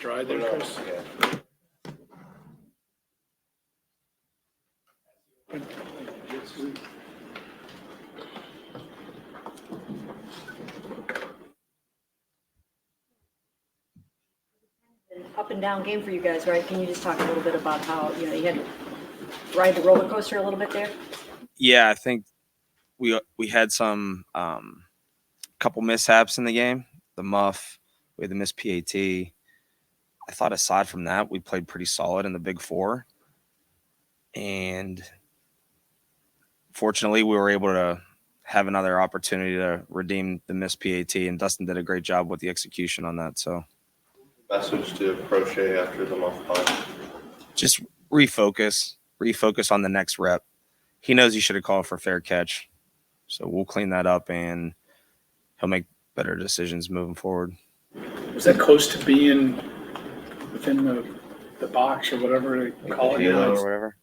stride there, Chris. Up and down game for you guys, right? Can you just talk a little bit about how, you had to ride the roller coaster a little bit there? Yeah, I think we had some couple mishaps in the game. The muff, we had the missed PAT. I thought aside from that, we played pretty solid in the Big Four. And fortunately, we were able to have another opportunity to redeem the missed PAT, and Dustin did a great job with the execution on that. So, message to Crochet after the muff punt? Just refocus on the next rep. He knows he should have called for fair catch. So we'll clean that up, and he'll make better decisions moving forward. Was that close to being within the box or whatever they call it? Or whatever.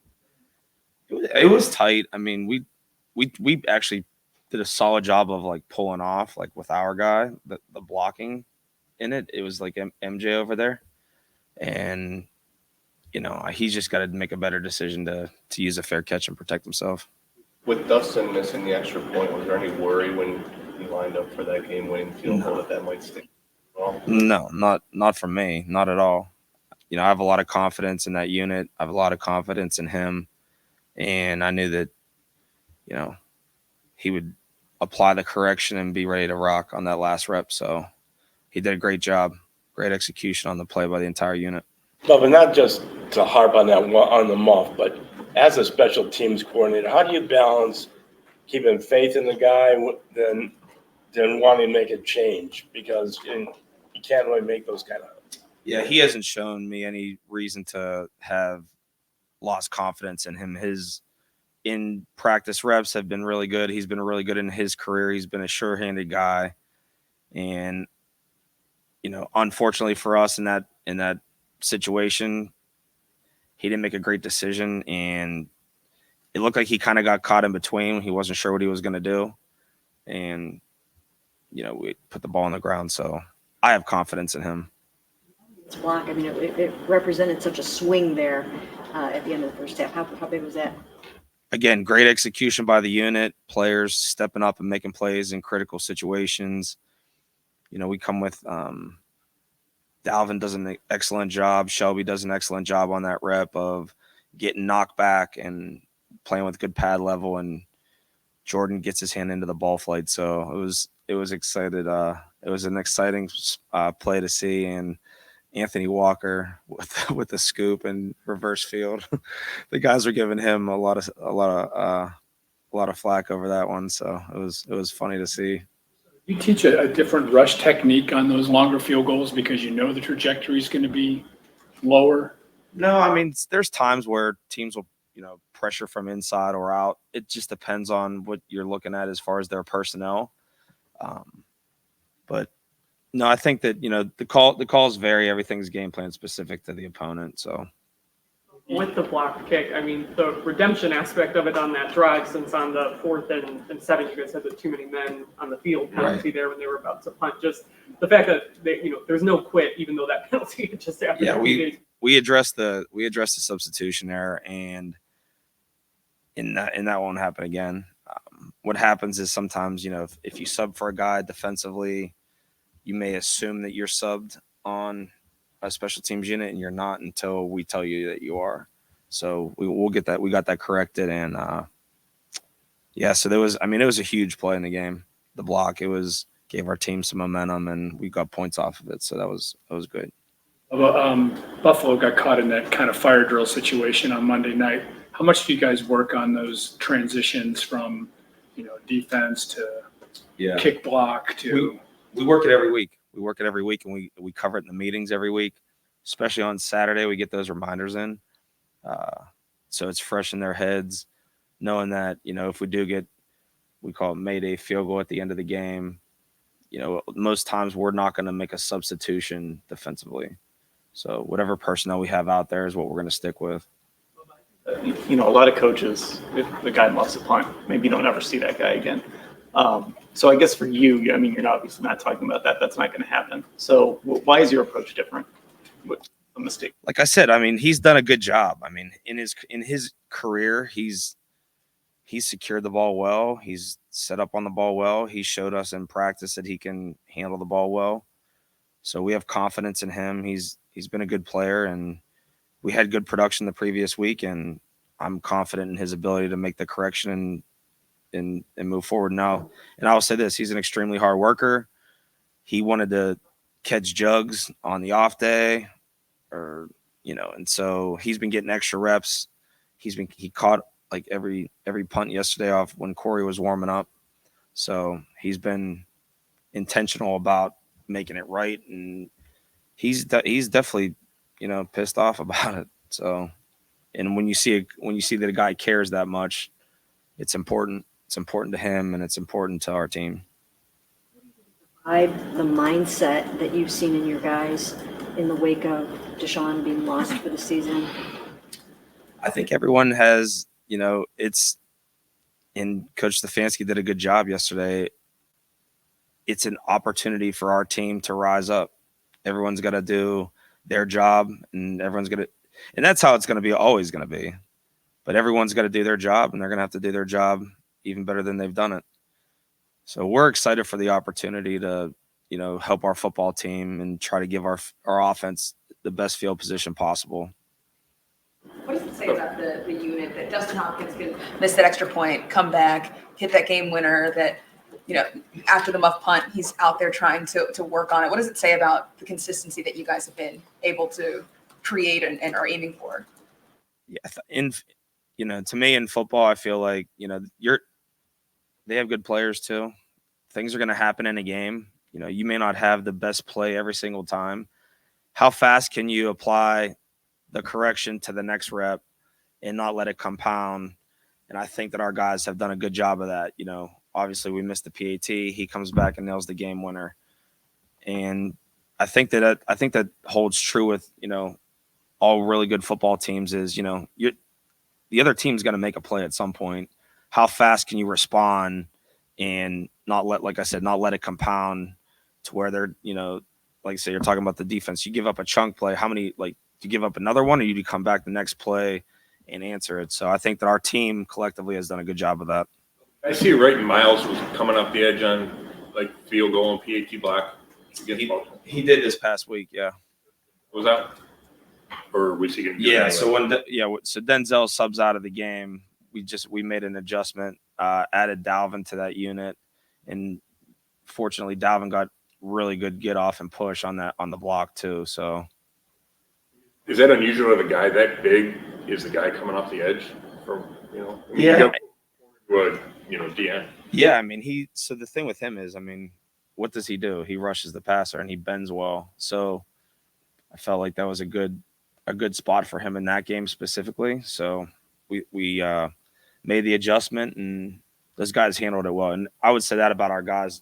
It was tight. I mean, we actually did a solid job of like pulling off like with our guy, the blocking in it. It was like MJ over there, and he's just got to make a better decision to use a fair catch and protect himself. With Dustin missing the extra point, was there any worry when he lined up for that game-winning field goal that might stick? No, not from me, not at all. I have a lot of confidence in that unit. I have a lot of confidence in him, and I knew that, he would apply the correction and be ready to rock on that last rep. So he did a great job, great execution on the play by the entire unit. But not just to harp on that on the muff, but as a special teams coordinator, how do you balance keeping faith in the guy than wanting to make a change? Because you can't really make those kind of. Yeah, he hasn't shown me any reason to have lost confidence in him. His in practice reps have been really good. He's been really good in his career. He's been a sure-handed guy, and unfortunately for us in that situation, he didn't make a great decision, and it looked like he kind of got caught in between. He wasn't sure what he was going to do, and we put the ball on the ground. So I have confidence in him. This block, I mean, it represented such a swing there at the end of the first half. How big was that? Again, great execution by the unit, players stepping up and making plays in critical situations. We come with Dalvin does an excellent job. Shelby does an excellent job on that rep of getting knocked back and playing with good pad level, and Jordan gets his hand into the ball flight. So it was excited. It was an exciting play to see, and Anthony Walker with the scoop and reverse field. The guys were giving him a lot of flack over that one. So it was funny to see. You teach a different rush technique on those longer field goals because the trajectory is going to be lower? No, I mean, there's times where teams will, pressure from inside or out. It just depends on what you're looking at as far as their personnel. But no, I think that, the calls vary. Everything's game plan specific to the opponent. So. With the block kick, I mean, the redemption aspect of it on that drive, since on the 4th and 7, you guys had the too many men on the field penalty there when they were about to punt. Just the fact that there's no quit, even though that penalty had just happened. Yeah, we addressed the substitution error, and that won't happen again. What happens is sometimes if you sub for a guy defensively, you may assume that you're subbed on a special teams unit, and you're not until we tell you that you are. So we'll get that. We got that corrected, and so it was a huge play in the game. The block, gave our team some momentum, and we got points off of it. So that was good. Buffalo got caught in that kind of fire drill situation on Monday night. How much do you guys work on those transitions from, defense to kick block to? We work it every week. And we cover it in the meetings every week, especially on Saturday. We get those reminders in. So it's fresh in their heads, knowing that, if we do get, we call it Mayday field goal at the end of the game, most times we're not going to make a substitution defensively. So whatever personnel we have out there is what we're going to stick with. A lot of coaches, if the guy muffs a punt, maybe you don't ever see that guy again. So I guess for you, you're obviously not talking about that. That's not going to happen. So why is your approach different? a mistake? Like I said, I mean, he's done a good job. I mean, in his career, he's secured the ball well. He's set up on the ball well. He showed us in practice that he can handle the ball well. So we have confidence in him. He's been a good player, and we had good production the previous week, and I'm confident in his ability to make the correction and move forward now. And I will say this, he's an extremely hard worker. He wanted to catch jugs on the off day, or and so he's been getting extra reps. He caught like every punt yesterday off when Corey was warming up. So he's been intentional about making it right, and he's definitely pissed off about it. So, and when you see that a guy cares that much, it's important. It's important to him, and it's important to our team. The mindset that you've seen in your guys in the wake of Deshaun being lost for the season? I think everyone has, and Coach Stefanski did a good job yesterday. It's an opportunity for our team to rise up. Everyone's got to do their job, and and that's how it's going to be, always going to be. But everyone's got to do their job, and they're going to have to do their job even better than they've done it. So we're excited for the opportunity to, help our football team and try to give our offense the best field position possible. What does it say about the unit that Dustin Hopkins can miss that extra point, come back, hit that game winner, that, after the muff punt, he's out there trying to work on it? What does it say about the consistency that you guys have been able to create and are aiming for? Yeah, to me in football, I feel like, they have good players too. Things are going to happen in a game. You may not have the best play every single time. How fast can you apply the correction to the next rep and not let it compound? And I think that our guys have done a good job of that. Obviously we missed the PAT. He comes back and nails the game winner. And I think that holds true with, all really good football teams is, the other team's going to make a play at some point. How fast can you respond and not let it compound to where they're, like I say, you're talking about the defense. You give up a chunk play. How many, do you give up another one, or you come back the next play and answer it? So I think that our team collectively has done a good job of that. I see right Miles was coming up the edge on field goal and PAT block. He did this past week, yeah. Was that? Or was he going to do Yeah, that so so Denzel subs out of the game. We made an adjustment, added Dalvin to that unit, and fortunately Dalvin got really good get off and push on the block too. So is that unusual of a guy that big is the guy coming off the edge from yeah. DN? Yeah, I mean so the thing with him is, what does he do? He rushes the passer and he bends well. So I felt like that was a good spot for him in that game specifically. So we made the adjustment, and those guys handled it well. And I would say that about our guys,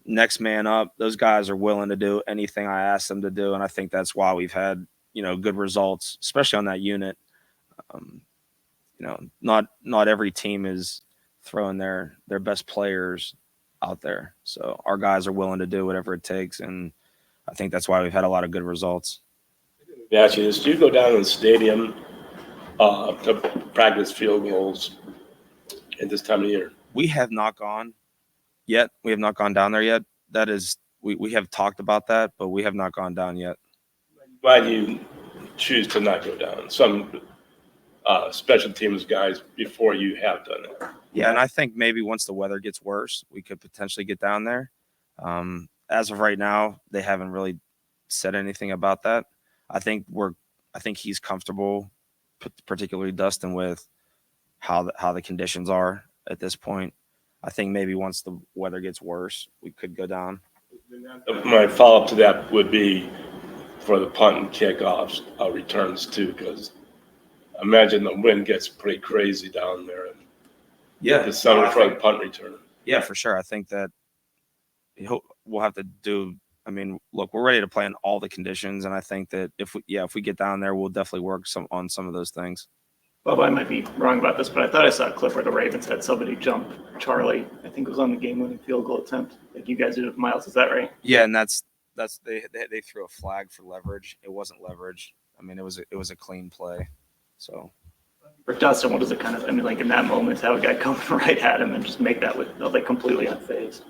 next man up, those guys are willing to do anything I ask them to do. And I think that's why we've had, good results, especially on that unit. Not every team is throwing their best players out there. So our guys are willing to do whatever it takes. And I think that's why we've had a lot of good results. Yeah, actually, this, do you go down to the stadium to practice field goals at this time of year? We have not gone yet. We have not gone down there yet. That is, we have talked about that, but we have not gone down yet. Why do you choose to not go down? Some special teams guys before you have done it. Yeah, and I think maybe once the weather gets worse, we could potentially get down there. As of right now, they haven't really said anything about that. I think he's comfortable, particularly Dustin, with how the conditions are at this point. I think maybe once the weather gets worse, we could go down. My follow-up to that would be for the punt and kickoffs returns too, because I imagine the wind gets pretty crazy down there. Yeah, the summer for the punt return. Yeah, for sure. I think that we'll have to do. Look, we're ready to play in all the conditions, and I think that if we get down there, we'll definitely work on some of those things. Bob, I might be wrong about this, but I thought I saw a clip where the Ravens had somebody jump Charlie. I think it was on the game-winning field goal attempt, like you guys did with Miles. Is that right? Yeah, and that's that's they threw a flag for leverage. It wasn't leverage. I mean, it was a clean play. So For Dustin, what is it kind of, I mean, like in that moment, to have a guy come right at him and just make that with like completely unfazed?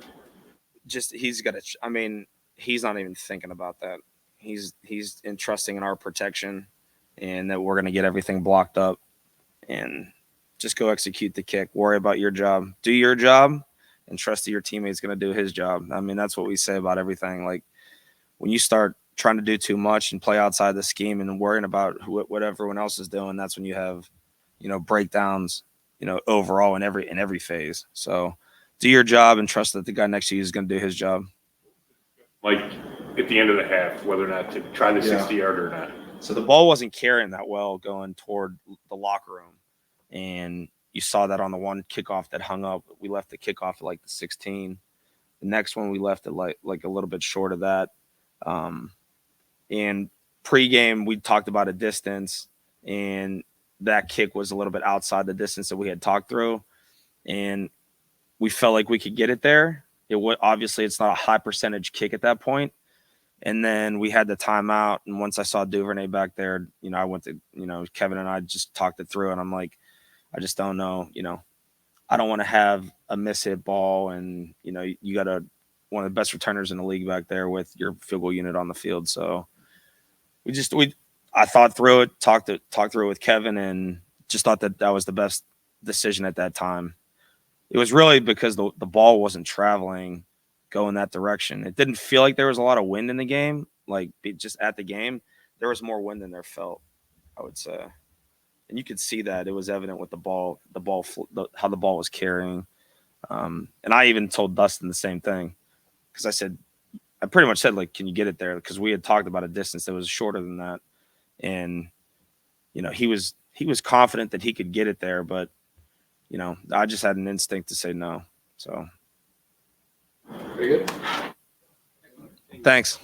just he's got to. I mean, he's not even thinking about that. He's entrusting in our protection, and that we're going to get everything blocked up, and just go execute the kick. Worry about your job. Do your job, and trust that your teammate's going to do his job. I mean, that's what we say about everything. Like when you start trying to do too much and play outside the scheme and worrying about what everyone else is doing, that's when you have, breakdowns, overall in every phase. So do your job and trust that the guy next to you is going to do his job. Like at the end of the half, whether or not to try the 60-yard or not. So the ball wasn't carrying that well going toward the locker room. And you saw that on the one kickoff that hung up. We left the kickoff at like the 16. The next one we left it like a little bit short of that. And pregame, we talked about a distance, and that kick was a little bit outside the distance that we had talked through. And we felt like we could get it there. Obviously, it's not a high percentage kick at that point. And then we had the timeout. And once I saw Duvernay back there, I went to, Kevin and I just talked it through. And I'm like, I just don't know. I don't want to have a mishit ball. And, you got one of the best returners in the league back there with your field goal unit on the field. So I thought through it, talked through it with Kevin, and just thought that was the best decision at that time. It was really because the ball wasn't traveling, going that direction. It didn't feel like there was a lot of wind in the game. Like just at the game, there was more wind than there felt, I would say. And you could see that it was evident with how the ball was carrying. And I even told Dustin the same thing, because I pretty much said, like, can you get it there? Because we had talked about a distance that was shorter than that. And, he was confident that he could get it there, but, I just had an instinct to say no. So. Very good. Thanks.